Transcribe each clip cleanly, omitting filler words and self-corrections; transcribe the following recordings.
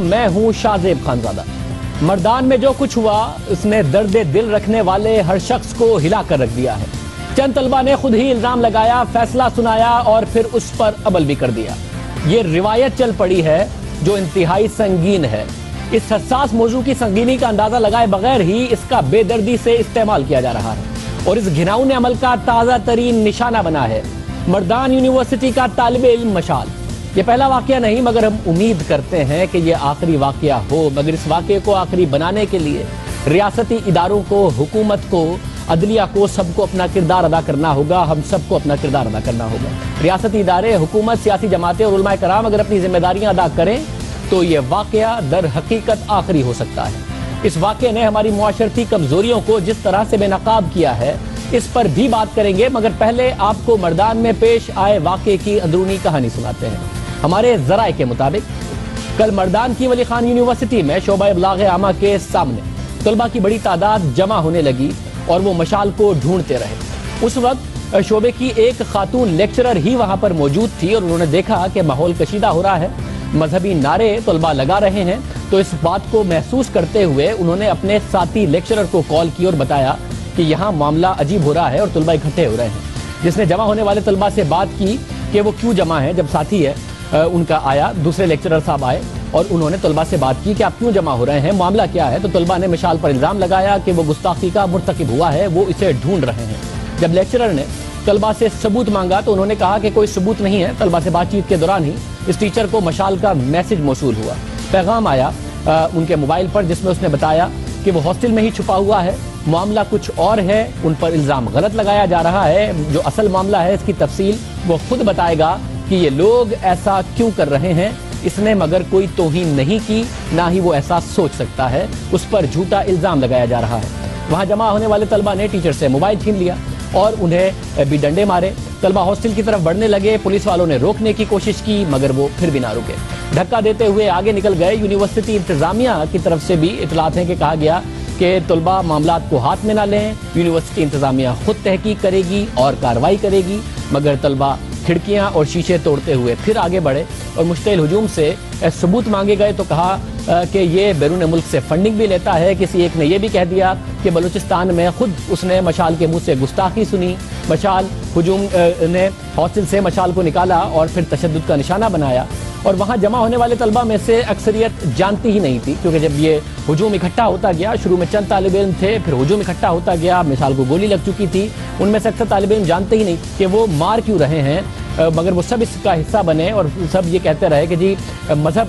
میں ہوں شاہزیب خانزادہ۔ مردان میں جو کچھ ہوا اس نے درد دل رکھنے والے ہر شخص کو ہلا کر رکھ دیا ہے۔ چند طلبہ نے خود ہی الزام لگایا، فیصلہ سنایا اور پھر اس پر عمل بھی کر دیا۔ یہ روایت چل پڑی ہے جو انتہائی سنگین ہے۔ اس حساس موضوع کی سنگینی کا اندازہ لگائے بغیر ہی اس کا بے دردی سے استعمال کیا جا رہا ہے اور اس گھناؤنے عمل کا تازہ ترین نشانہ بنا ہے مردان یونیورسٹی کا طالب علم مشال۔ یہ پہلا واقعہ نہیں مگر ہم امید کرتے ہیں کہ یہ آخری واقعہ ہو، مگر اس واقعے کو آخری بنانے کے لیے ریاستی اداروں کو، حکومت کو، عدلیہ کو، سب کو اپنا کردار ادا کرنا ہوگا۔ ہم سب کو اپنا کردار ادا کرنا ہوگا۔ ریاستی ادارے، حکومت، سیاسی جماعتیں اور علماء کرام اگر اپنی ذمہ داریاں ادا کریں تو یہ واقعہ در حقیقت آخری ہو سکتا ہے۔ اس واقعے نے ہماری معاشرتی کمزوریوں کو جس طرح سے بے نقاب کیا ہے اس پر بھی بات کریں گے، مگر پہلے آپ کو مردان میں پیش آئے واقعے کی اندرونی کہانی سناتے ہیں۔ ہمارے ذرائع کے مطابق کل مردان کی ولی خان یونیورسٹی میں شعبہ ابلاغ عامہ کے سامنے طلبہ کی بڑی تعداد جمع ہونے لگی اور وہ مشال کو ڈھونڈتے رہے۔ اس وقت شعبے کی ایک خاتون لیکچرر ہی وہاں پر موجود تھی اور انہوں نے دیکھا کہ ماحول کشیدہ ہو رہا ہے، مذہبی نعرے طلبہ لگا رہے ہیں، تو اس بات کو محسوس کرتے ہوئے انہوں نے اپنے ساتھی لیکچرر کو کال کی اور بتایا کہ یہاں معاملہ عجیب ہو رہا ہے اور طلبہ اکٹھے ہو رہے ہیں۔ جس نے جمع ہونے والے طلبہ سے بات کی کہ وہ کیوں جمع ہیں، جب ساتھی ہے ان کا آیا، دوسرے لیکچرر صاحب آئے اور انہوں نے طلبہ سے بات کی کہ آپ کیوں جمع ہو رہے ہیں، معاملہ کیا ہے، تو طلبہ نے مشال پر الزام لگایا کہ وہ گستاخی کا مرتکب ہوا ہے، وہ اسے ڈھونڈ رہے ہیں۔ جب لیکچرر نے طلبہ سے ثبوت مانگا تو انہوں نے کہا کہ کوئی ثبوت نہیں ہے۔ طلبہ سے بات چیت کے دوران ہی اس ٹیچر کو مشال کا میسج موصول ہوا، پیغام آیا ان کے موبائل پر جس میں اس نے بتایا کہ وہ ہاسٹل میں ہی چھپا ہوا ہے، معاملہ کچھ اور ہے، ان پر الزام غلط لگایا جا رہا ہے، جو اصل معاملہ ہے اس کی تفصیل وہ خود بتائے گا کہ یہ لوگ ایسا کیوں کر رہے ہیں۔ اس نے مگر کوئی توہین نہیں کی، نہ ہی وہ ایسا سوچ سکتا ہے، اس پر جھوٹا الزام لگایا جا رہا ہے۔ وہاں جمع ہونے والے طلبہ نے ٹیچر سے موبائل چھین لیا اور انہیں بھی ڈنڈے مارے۔ طلبہ ہاسٹل کی طرف بڑھنے لگے، پولیس والوں نے روکنے کی کوشش کی مگر وہ پھر بھی نہ رکے، دھکا دیتے ہوئے آگے نکل گئے۔ یونیورسٹی انتظامیہ کی طرف سے بھی اطلاعات ہیں کہ کہا گیا کہ طلبہ معاملات کو ہاتھ میں نہ لیں، یونیورسٹی انتظامیہ خود تحقیق کرے گی اور کارروائی کرے گی، مگر طلبہ کھڑکیاں اور شیشے توڑتے ہوئے پھر آگے بڑھے اور مشتعل ہجوم سے ثبوت مانگے گئے تو کہا کہ یہ بیرون ملک سے فنڈنگ بھی لیتا ہے۔ کسی ایک نے یہ بھی کہہ دیا کہ بلوچستان میں خود اس نے مشال کے منہ سے گستاخی سنی، مشال ہجوم نے ہاسٹل سے مشال کو نکالا اور پھر تشدد کا نشانہ بنایا۔ اور وہاں جمع ہونے والے طلبہ میں سے اکثریت جانتی ہی نہیں تھی، کیونکہ جب یہ ہجوم اکٹھا ہوتا گیا، شروع میں چند طالب علم تھے، پھر ہجوم اکٹھا ہوتا گیا، مشال کو گولی لگ چکی تھی، ان میں سے اکثر طالب علم جانتے ہی نہیں کہ وہ مار کیوں رہے ہیں، مگر وہ سب اس کا حصہ بنے اور سب یہ کہتے رہے کہ جی مذہب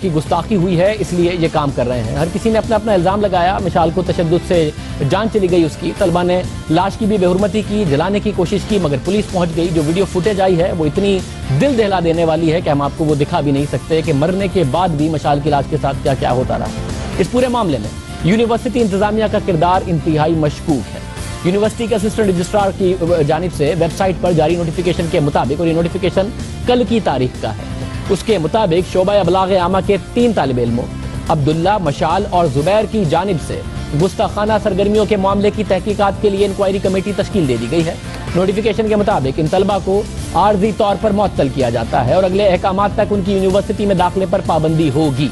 کی گستاخی ہوئی ہے اس لیے یہ کام کر رہے ہیں۔ ہر کسی نے اپنا اپنا الزام لگایا۔ مشال کو تشدد سے جان چلی گئی اس کی، طلبہ نے لاش کی بھی بے حرمتی کی، جلانے کی کوشش کی مگر پولیس پہنچ گئی۔ جو ویڈیو فوٹیج آئی ہے وہ اتنی دل دہلا دینے والی ہے کہ ہم آپ کو وہ دکھا بھی نہیں سکتے کہ مرنے کے بعد بھی مشال کی لاش کے ساتھ کیا کیا ہوتا رہا۔ اس پورے معاملے میں یونیورسٹی انتظامیہ کا کردار انتہائی مشکوک ہے۔ یونیورسٹی کے اسسٹنٹ رجسٹرار کی جانب سے ویب سائٹ پر جاری نوٹیفیکیشن کے مطابق، اور یہ نوٹیفیکیشن کل کی تاریخ کا ہے، اس کے مطابق شعبہ ابلاغ عامہ کے 3 طالب علموں عبداللہ، مشال اور زبیر کی جانب سے گستاخانہ سرگرمیوں کے معاملے کی تحقیقات کے لیے انکوائری کمیٹی تشکیل دے دی گئی ہے۔ نوٹیفیکیشن کے مطابق ان طلبہ کو عارضی طور پر معطل کیا جاتا ہے اور اگلے احکامات تک ان کی یونیورسٹی میں داخلے پر پابندی ہوگی۔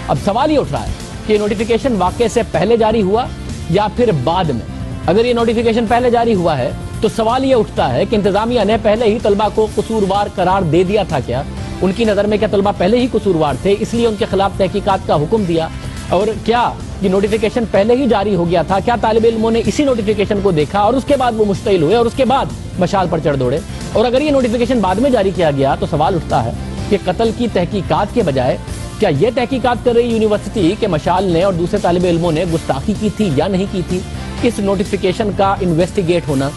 اب سوال یہ اٹھ رہا ہے کہ نوٹیفیکیشن واقعے سے پہلے جاری ہوا یا پھر بعد میں؟ اگر یہ نوٹیفیکیشن پہلے جاری ہوا ہے تو سوال یہ اٹھتا ہے کہ انتظامیہ نے پہلے ہی طلبہ کو قصوروار قرار دے دیا تھا کیا؟ ان کی نظر میں کیا طلبہ پہلے ہی قصوروار تھے اس لیے ان کے خلاف تحقیقات کا حکم دیا؟ اور کیا یہ نوٹیفیکیشن پہلے ہی جاری ہو گیا تھا؟ کیا طالب علموں نے اسی نوٹیفیکیشن کو دیکھا اور اس کے بعد وہ مشتعل ہوئے اور اس کے بعد مشال پر چڑھ دوڑے؟ اور اگر یہ نوٹیفیکیشن بعد میں جاری کیا گیا تو سوال اٹھتا ہے کہ قتل کی تحقیقات کے بجائے کیا یہ تحقیقات کر رہی یونیورسٹی کہ مشال نے اور دوسرے طالب علموں نے گستاخی کی تھی یا نہیں کی تھی؟ اس نوٹیفیکیشن کا انویسٹیگیٹ ہونا